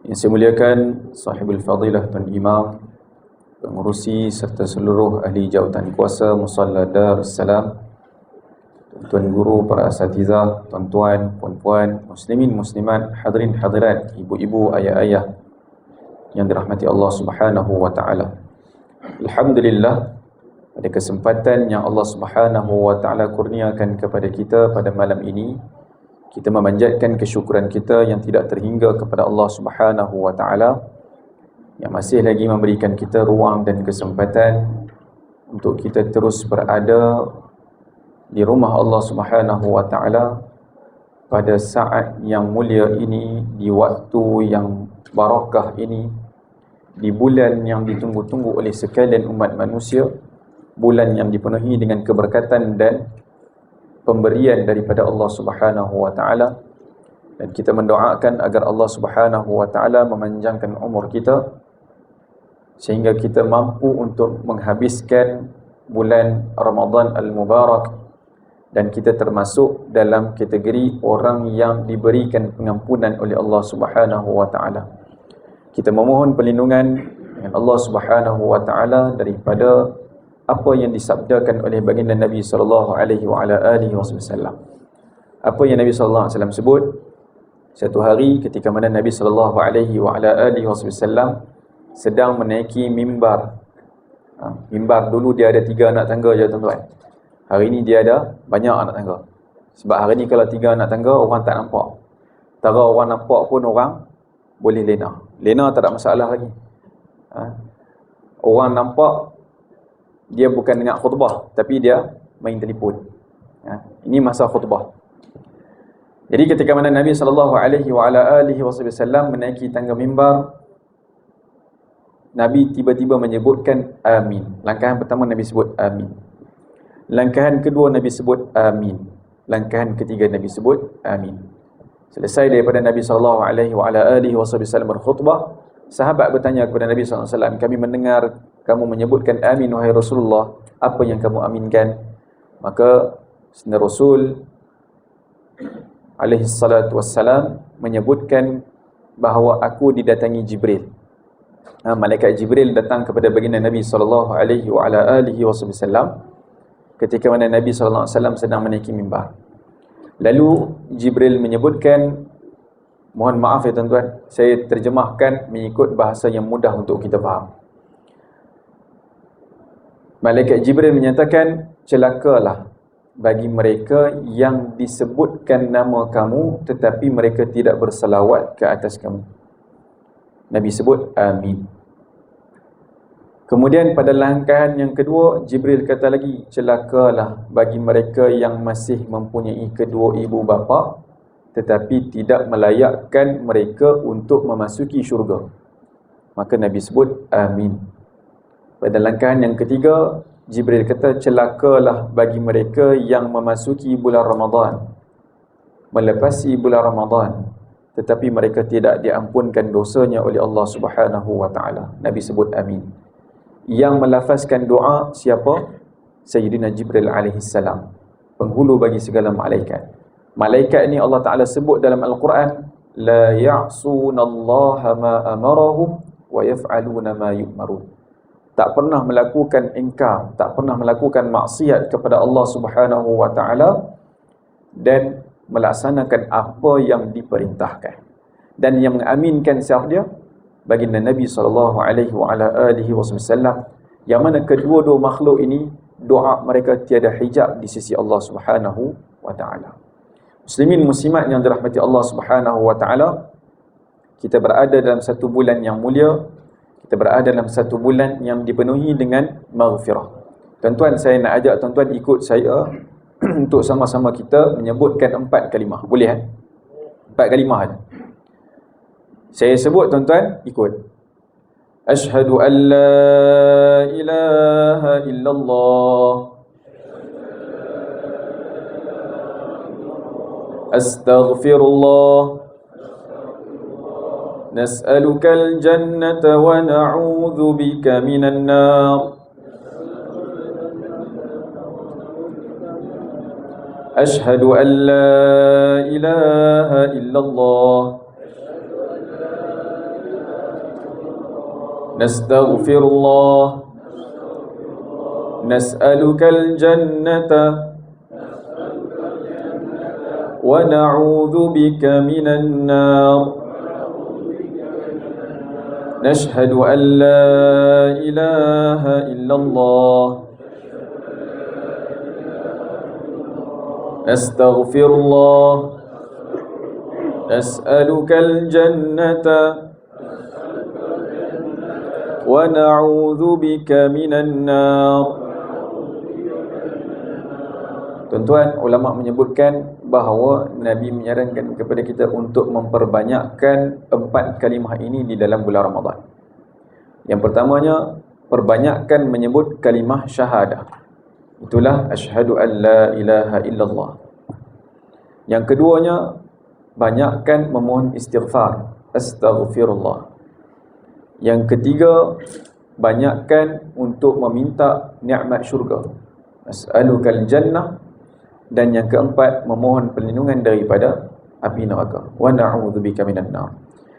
Yang saya muliakan sahibul fadilah Tuan Imam, pengurusi serta seluruh ahli jawatan kuasa Musalla Darussalam, tuan guru, para asatizah, tuan-tuan, puan-puan, muslimin, muslimat, hadirin, hadirat, ibu-ibu, ayah-ayah yang dirahmati Allah Subhanahu wa taala. Alhamdulillah, pada kesempatan yang Allah Subhanahu wa taala kurniakan kepada kita pada malam ini, kita memanjatkan kesyukuran kita yang tidak terhingga kepada Allah Subhanahu wa taala yang masih lagi memberikan kita ruang dan kesempatan untuk kita terus berada di rumah Allah Subhanahu wa taala pada saat yang mulia ini, di waktu yang barakah ini, di bulan yang ditunggu-tunggu oleh sekalian umat manusia, bulan yang dipenuhi dengan keberkatan dan pemberian daripada Allah Subhanahu wa taala, dan kita mendoakan agar Allah Subhanahu wa taala memanjangkan umur kita sehingga kita mampu untuk menghabiskan bulan Ramadan al-Mubarak dan kita termasuk dalam kategori orang yang diberikan pengampunan oleh Allah Subhanahu wa taala. Kita memohon perlindungan dengan Allah Subhanahu wa taala daripada apa yang disabdakan oleh baginda Nabi sallallahu alaihi wasallam. Apa yang Nabi sallallahu alaihi wasallam sebut, satu hari ketika mana Nabi sallallahu alaihi wasallam sedang menaiki mimbar. Mimbar dulu dia ada 3 anak tangga je tuan-tuan. Hari ini dia ada banyak anak tangga. Sebab hari ni kalau 3 anak tangga orang tak nampak. Tara orang nampak pun orang boleh lena. Lena tak ada masalah lagi. Orang nampak dia bukan dengar khutbah, tapi dia main telefon. Ini masa khutbah. Jadi ketika mana Nabi sallallahu alaihi wasallam menaiki tangga mimbar, Nabi tiba-tiba menyebutkan amin. Langkahan pertama Nabi sebut amin. Langkahan kedua Nabi sebut amin. Langkahan ketiga Nabi sebut amin. Selesai daripada Nabi sallallahu alaihi wasallam berkhutbah, sahabat bertanya kepada Nabi sallallahu alaihi wasallam, "Kami mendengar kamu menyebutkan amin wahai Rasulullah, apa yang kamu aminkan?" Maka Sayyidina Rasul alaihi salatu wassalam menyebutkan bahawa aku didatangi Jibril. Malaikat Jibril datang kepada baginda Nabi sallallahu alaihi wasallam ketika mana Nabi sallallahu alaihi wasallam sedang menaiki mimbar. Lalu Jibril menyebutkan, mohon maaf ya tuan-tuan, saya terjemahkan mengikut bahasa yang mudah untuk kita faham. Malaikat Jibril menyatakan, celakalah bagi mereka yang disebutkan nama kamu tetapi mereka tidak bersalawat ke atas kamu. Nabi sebut amin. Kemudian pada langkahan yang kedua, Jibril kata lagi, celakalah bagi mereka yang masih mempunyai kedua ibu bapa tetapi tidak melayakkan mereka untuk memasuki syurga. Maka Nabi sebut amin. Pada langkahan yang ketiga, Jibril kata, celakalah bagi mereka yang memasuki bulan Ramadan, melepasi bulan Ramadan tetapi mereka tidak diampunkan dosanya oleh Allah Subhanahu wa taala. Nabi sebut amin. Yang melafazkan doa siapa? Sayyidina Jibril alaihi salam, penghulu bagi segala malaikat. Malaikat ni Allah Taala sebut dalam Al-Quran, la ya'sunallaha ma amarahum wa yaf'aluna ma yu'marun. Tak pernah melakukan ingkar, tak pernah melakukan maksiat kepada Allah Subhanahu wa taala dan melaksanakan apa yang diperintahkan. Dan yang mengaminkan siapa dia? Baginda Nabi sallallahu alaihi wasallam, yang mana kedua-dua makhluk ini doa mereka tiada hijab di sisi Allah Subhanahu wa taala. Muslimin muslimat yang dirahmati Allah Subhanahu wa taala, kita berada dalam satu bulan yang mulia, kita berada dalam satu bulan yang dipenuhi dengan maghfirah. Tuan-tuan, saya nak ajak tuan-tuan ikut saya untuk sama-sama kita menyebutkan 4 kalimah. Boleh kan? 4 kalimah saja. Saya sebut, tuan-tuan ikut. Asyhadu an la ilaha illallah, astaghfirullah, nas'alukal jannata wa na'udzu bika minan nar. Asyhadu an la ilaha illallah, nastaghfirullah, nas'alukal jannata wa na'udzu bika minan nar, nashhadu an la ilaha illallah, nastaghfirullah, nas'alukal jannata wa na'udzu bika minan nar. Tuan-tuan, ulama menyebutkan bahawa Nabi menyarankan kepada kita untuk memperbanyakkan 4 kalimah ini di dalam bulan Ramadan. Yang pertamanya, perbanyakkan menyebut kalimah syahadah. Itulah asyhadu an la ilaha illallah. Yang keduanya, banyakkan memohon istighfar, astaghfirullah. Yang ketiga, banyakkan untuk meminta nikmat syurga, as'alukal jannah. Dan yang keempat, memohon perlindungan daripada api neraka, wa na'udzubika minan nar.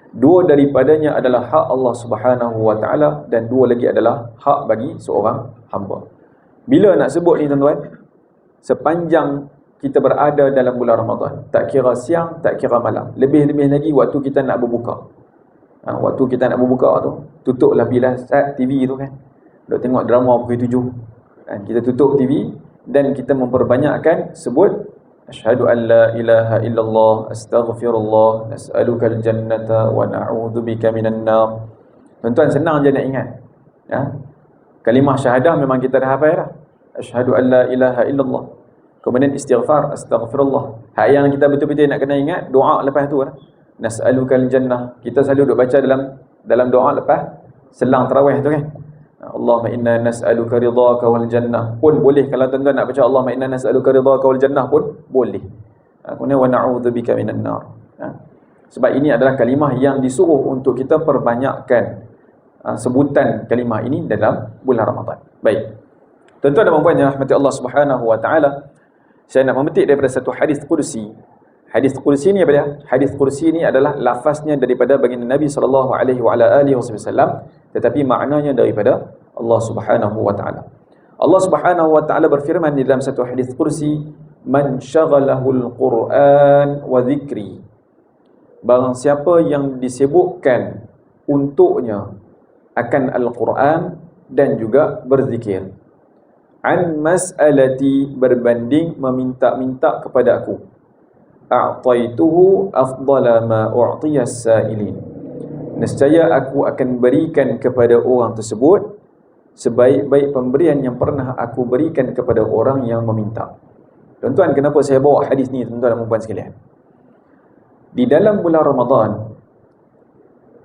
Dua daripadanya adalah hak Allah Subhanahu wa taala dan dua lagi adalah hak bagi seorang hamba. Bila nak sebut ni tuan-tuan? Sepanjang kita berada dalam bulan Ramadan, tak kira siang, tak kira malam. Lebih-lebih lagi waktu kita nak berbuka. Waktu kita nak berbuka tu, tutuplah bilas TV tu kan. Duk tengok drama pukul 7. Kita tutup TV dan kita memperbanyakkan sebut asyhadu an la ilaha illallah, astaghfirullah, nas'alukal jannata wa na'udzubika minan nar. Tuan-tuan, senang je nak ingat. Kalimah syahadah memang kita dah hafal dah. Asyhadu an la ilaha illallah. Kemudian istighfar, astaghfirullah. Hak yang kita betul-betul nak kena ingat doa lepas tu lah. Nas'alukal jannah. Kita selalu duk baca dalam doa lepas selang tarawih tu kan. Allahumma inna nas'aluka ridhaka wal jannah pun boleh. Kalau tuan-tuan nak baca Allahumma inna nas'aluka ridhaka wal jannah pun boleh. Kemudian wa na'udzubika minan nar. Sebab ini adalah kalimah yang disuruh untuk kita perbanyakkan sebutan kalimah ini dalam bulan Ramadan. Baik. Tuan-tuan dan puan yang rahmati Allah Subhanahu wa taala, saya nak memetik daripada satu hadis qudsi. Hadis qudsi ni apa dia? Hadis qudsi ni adalah lafaznya daripada baginda Nabi sallallahu alaihi wasallam, tetapi maknanya daripada Allah Subhanahu wa taala. Allah Subhanahu wa taala berfirman di dalam satu hadis qudsi, "Man syaghalahul Qur'an wa dzikri." Barang siapa yang disibukkan untuknya akan Al-Quran dan juga berzikir, an mas'alati, berbanding meminta-minta kepada aku, a'taituhu afdala ma u'tiyas sa'ilin, nescaya aku akan berikan kepada orang tersebut sebaik-baik pemberian yang pernah aku berikan kepada orang yang meminta. Tuan-tuan, kenapa saya bawa hadis ni tuan-tuan dan puan sekalian? Di dalam bulan Ramadan,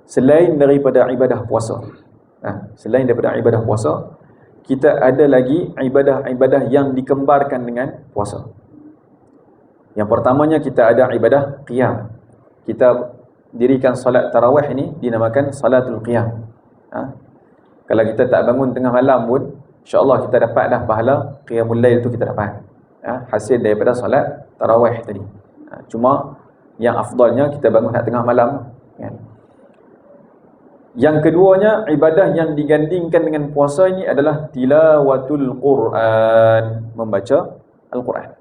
selain daripada ibadah puasa, selain daripada ibadah puasa, kita ada lagi ibadah-ibadah yang dikembarkan dengan puasa. Yang pertamanya, kita ada ibadah qiyam. Kita dirikan salat tarawih ini dinamakan salatul qiyam. Kalau kita tak bangun tengah malam pun, insya-Allah kita dapat dah pahala qiyamul lail tu, kita dapat hasil daripada salat tarawih tadi. Cuma yang afdalnya kita bangun nak tengah malam kan. Yang keduanya, ibadah yang digandingkan dengan puasa ini adalah tilawatul Quran, membaca Al-Quran.